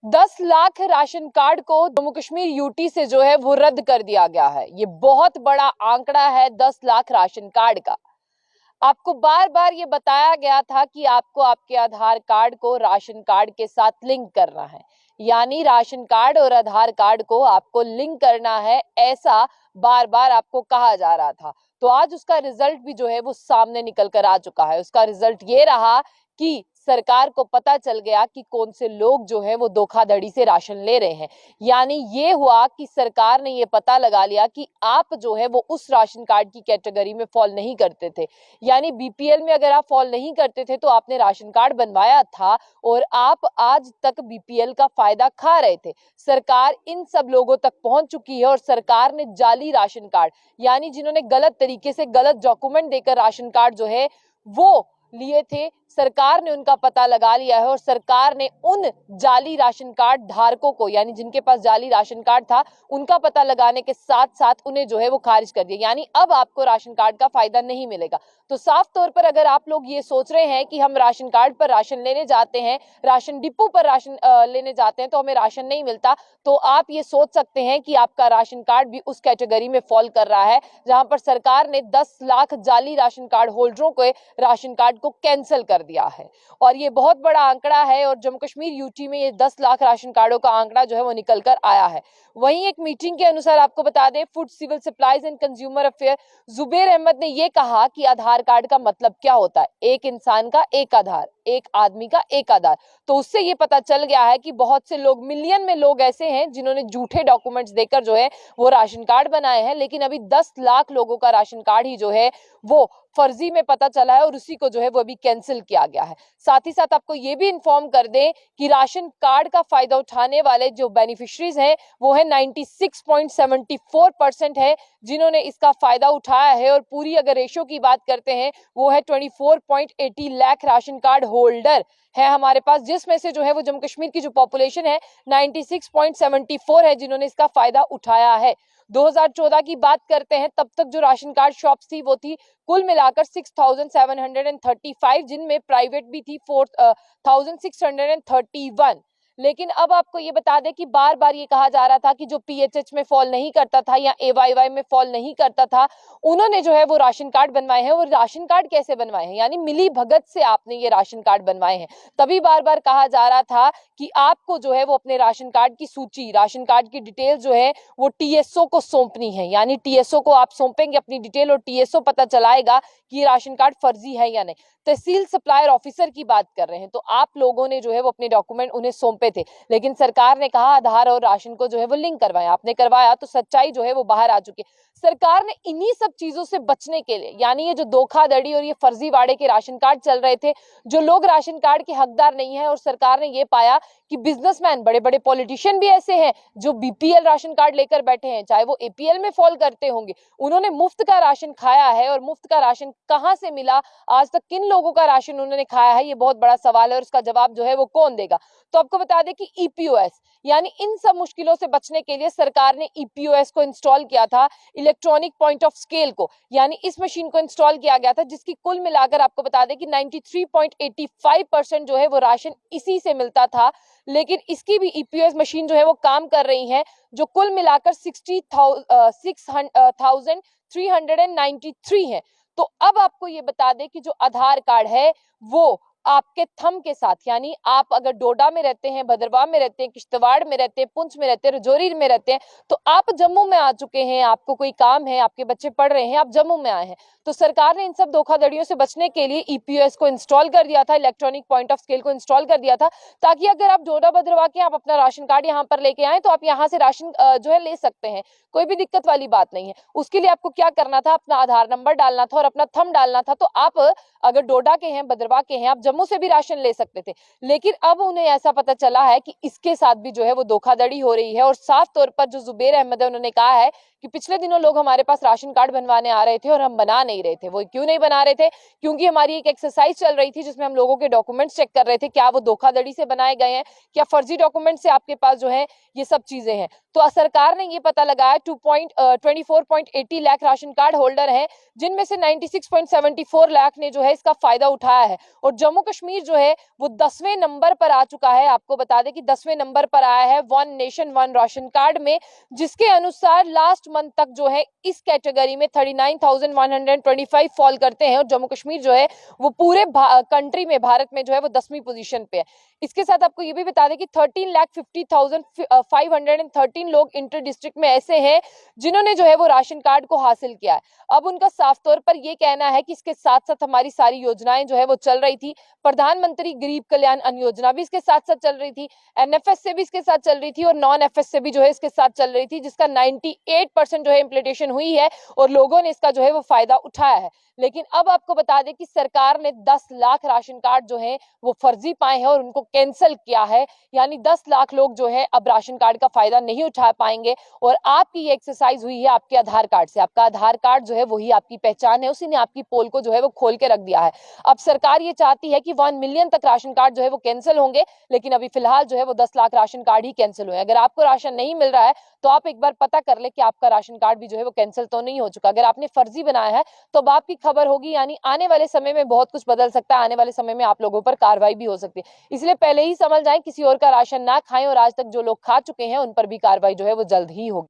10 lakh ration card को Jammu Kashmir UT से जो है वो रद्द कर दिया गया है। ये बहुत बड़ा आंकड़ा है 10 लाख राशन कार्ड का। आपको बार बार ये बताया गया था कि आपको आपके आधार कार्ड को राशन कार्ड के साथ लिंक करना है, यानी राशन कार्ड और आधार कार्ड को आपको लिंक करना है, ऐसा बार बार आपको कहा जा रहा था। तो आज उसका रिजल्ट भी जो है वो सामने निकल कर आ चुका है। उसका रिजल्ट ये रहा कि सरकार को पता चल गया कि कौन से लोग जो है वो धोखाधड़ी से राशन ले रहे हैं। यानी ये हुआ कि सरकार ने ये पता लगा लिया कि आप जो है वो उस राशन कार्ड की कैटेगरी में फॉल नहीं करते थे, यानी बीपीएल में अगर आप फॉल नहीं करते थे तो आपने राशन कार्ड बनवाया था और आप आज तक बीपीएल का फायदा खा रहे थे। सरकार इन सब लोगों तक पहुंच चुकी है और सरकार ने जाली राशन कार्ड, यानी जिन्होंने गलत तरीके से गलत डॉक्यूमेंट देकर राशन कार्ड जो है वो लिए थे, सरकार ने उनका पता लगा लिया है और सरकार ने उन जाली राशन कार्ड धारकों को, यानी जिनके पास जाली राशन कार्ड था, उनका पता लगाने के साथ साथ उन्हें जो है वो खारिज कर दिया। यानी अब आपको राशन कार्ड का फायदा नहीं मिलेगा। तो साफ तौर पर अगर आप लोग ये सोच रहे हैं कि हम राशन कार्ड पर राशन लेने जाते हैं, राशन डिपो पर राशन लेने जाते हैं तो हमें राशन नहीं मिलता, तो आप ये सोच सकते हैं कि आपका राशन कार्ड भी उस कैटेगरी में फॉल कर रहा है जहां पर सरकार ने 10 लाख जाली राशन कार्ड होल्डरों को राशन कार्ड को कैंसिल कर दिया है। और ये बहुत बड़ा आंकड़ा है और जम्मू कश्मीर यूटी में ये 10 लाख राशन कार्डों का आंकड़ा जो है वो निकल कर आया है। वहीं एक मीटिंग के अनुसार आपको बता दें, food civil supplies and consumer affair Zuber Ahmed ने ये कहा कि आधार कार्ड का मतलब क्या होता है, एक इंसान का एक आधार, एक आदमी का एक आधार। तो उससे ये पता चल गया है कि बहुत से लोग, मिलियन में लोग ऐसे हैं जिन्होंने झूठे डॉक्यूमेंट्स देकर जो है वो राशन कार्ड बनाए हैं, लेकिन अभी 10 लाख लोगों का राशन कार्ड ही जो है वो फर्जी में पता चला है और उसी को जो है वो अभी कैंसिल किया गया है। साथ ही साथ आपको ये भी इन्फॉर्म कर दें कि राशन कार्ड का फायदा उठाने वाले जो बेनिफिशरीज हैं वो है 96.74% है जिन्होंने इसका फायदा उठाया है। और पूरी अगर रेशो की बात करते हैं वो है 24.80 लाख राशन कार्ड होल्डर है हमारे पास, जिसमें से जो है वो जम्मू कश्मीर की जो पॉपुलेशन है 96.74 है जिन्होंने इसका फायदा उठाया है। 2014 की बात करते हैं, तब तक जो राशन कार्ड शॉप्स थी वो थी कुल मिलाकर 6735, जिनमें प्राइवेट भी थी 4631। लेकिन अब आपको ये बता दें कि बार बार ये कहा जा रहा था कि जो पीएचएच में फॉल नहीं करता था या एवाईवाई में फॉल नहीं करता था, उन्होंने जो है वो राशन कार्ड बनवाए हैं। और राशन कार्ड कैसे बनवाए हैं, यानी मिली भगत से आपने ये राशन कार्ड बनवाए हैं। तभी बार बार कहा जा रहा था कि आपको जो है वो अपने राशन कार्ड की सूची, राशन कार्ड की डिटेल जो है वो टीएसओ को सौंपनी है, यानी टीएसओ को आप सौंपेंगे अपनी डिटेल और टीएसओ पता चलाएगा कि ये राशन कार्ड फर्जी है या नहीं। तहसील सप्लायर ऑफिसर की बात कर रहे हैं तो आप लोगों ने जो है वो अपने डॉक्यूमेंट उन्हें सौंपे थे, लेकिन सरकार ने कहा आधार और राशन को जो है वो लिंक करवाया, आपने करवाया, तो सच्चाई जो है वो बाहर आ चुकी है। सरकार ने इन्हीं सब चीजों से बचने के लिए, यानी ये जो धोखाधड़ी और ये फर्जीवाड़े के राशन कार्ड चल रहे थे, जो लोग राशन कार्ड के हकदार नहीं है, और सरकार ने ये पाया कि बिजनेसमैन, बड़े बड़े पॉलिटिशियन भी ऐसे हैं जो बीपीएल राशन कार्ड लेकर बैठे हैं, चाहे वो एपीएल में फॉल करते होंगे, उन्होंने मुफ्त का राशन खाया है। और मुफ्त का राशन कहां से मिला, आज तक किन लोगों का राशन उन्होंने खाया है, ये बहुत बड़ा सवाल है और उसका जवाब जो है वो कौन देगा। तो आपको बता दें कि ईपीओएस, यानी इन सब मुश्किलों से बचने के लिए सरकार ने ईपीओएस को इंस्टॉल किया था, इलेक्ट्रॉनिक पॉइंट ऑफ स्केल को, यानी इस मशीन को इंस्टॉल किया गया था, जिसकी कुल मिलाकर आपको बता दें कि 93.85% जो है वो राशन इसी से मिलता था। लेकिन इसकी भी ईपीओएस मशीन जो है वो काम कर रही है, जो कुल मिलाकर 60,393 है। तो अब आपको ये बता दें कि जो आधार कार्ड है वो आपके थंब के साथ, यानी आप अगर डोडा में रहते हैं, भद्रवाह में रहते हैं, किश्तवाड़ में रहते हैं, पुंछ में रहते हैं, राजौरी में रहते हैं, तो आप जम्मू में आ चुके हैं, आपको कोई काम है, आपके बच्चे पढ़ रहे हैं, आप जम्मू में आए हैं, तो सरकार ने इन सब धोखाधड़ियों से बचने के लिए ईपीओएस को इंस्टॉल कर दिया था, इलेक्ट्रॉनिक पॉइंट ऑफ स्केल को इंस्टॉल कर दिया था, ताकि अगर आप डोडा भद्रवाह के आप अपना राशन कार्ड यहाँ पर लेके आए तो आप यहाँ से राशन जो है ले सकते हैं, कोई भी दिक्कत वाली बात नहीं है। उसके लिए आपको क्या करना था, अपना आधार नंबर डालना था और अपना थंब डालना था, तो आप अगर डोडा के हैं, भद्रवाह के हैं, आप जम्मू से भी राशन ले सकते थे। लेकिन अब उन्हें ऐसा पता चला है कि इसके साथ भी जो है वो धोखाधड़ी हो रही है। और साफ तौर पर जो जुबेर अहमद है उन्होंने कहा है कि पिछले दिनों लोग हमारे पास राशन कार्ड बनवाने आ रहे थे और हम बना नहीं रहे थे। वो क्यों नहीं बना रहे थे, क्योंकि हमारी एक एक्सरसाइज चल रही थी जिसमें हम लोगों के डॉक्यूमेंट्स चेक कर रहे थे, क्या वो धोखाधड़ी से बनाए गए हैं, क्या फर्जी डॉक्यूमेंट से आपके पास जो है ये सब चीजें हैं। तो सरकार ने ये पता लगाया 24.80 लाख राशन कार्ड होल्डर हैं, जिनमें से 96.74 लाख ने जो है इसका फायदा उठाया है। और जम्मू कश्मीर जो है वो 10वें नंबर पर आ चुका है। आपको बता दें कि 10वें नंबर पर आया है one nation one ration card में, जिसके अनुसार लास्ट मंथ तक जो है इस कैटेगरी में 39,125 फॉल करते हैं और जम्मू कश्मीर जो है वो पूरे कंट्री में, भारत में जो है वो 10वीं पोजीशन पे है। इसके साथ आपको ये भी बता दें कि 13,50,513 लोग इंटर डिस्ट्रिक्ट में ऐसे हैं जिन्होंने जो है वो राशन कार्ड को हासिल किया है। अब उनका साफ तौर पर यह कहना है कि इसके साथ साथ हमारी सारी योजनाएं जो है वो चल रही थी। प्रधानमंत्री गरीब कल्याण अन्न योजना भी इसके साथ साथ चल रही थी, एनएफएस से भी इसके साथ चल रही थी और नॉन एफएस से भी जो है इसके साथ चल रही थी, जिसका 98% जो है इम्प्लीमेंटेशन हुई है और लोगों ने इसका जो है वो फायदा उठाया है। लेकिन अब आपको बता दें कि सरकार ने 10 लाख राशन कार्ड जो है वो फर्जी पाए हैं और उनको कैंसिल किया है, यानी 10 लाख लोग जो है अब राशन कार्ड का फायदा नहीं उठा पाएंगे। और आपकी ये एक्सरसाइज हुई है आपके आधार कार्ड से। आपका आधार कार्ड जो है वही आपकी पहचान है, उसी ने आपकी पोल को जो है वो खोल के रख दिया है। अब सरकार ये चाहती है कि 1 मिलियन तक राशन कार्ड जो है वो कैंसिल होंगे, लेकिन अभी फिलहाल जो है वो 10 लाख राशन कार्ड ही कैंसिल हुए। अगर आपको राशन नहीं मिल रहा है तो आप एक बार पता कर ले कि आपका राशन कार्ड भी जो है वो कैंसिल तो नहीं हो चुका। अगर आपने फर्जी बनाया है तो अब आपकी खबर होगी, यानी आने वाले समय में बहुत कुछ बदल सकता है, आने वाले समय में आप लोगों पर कार्रवाई भी हो सकती है। इसलिए पहले ही समझ जाएं, किसी और का राशन ना खाएं और आज तक जो लोग खा चुके हैं उन पर भी कार्रवाई जो है वो जल्द ही होगी।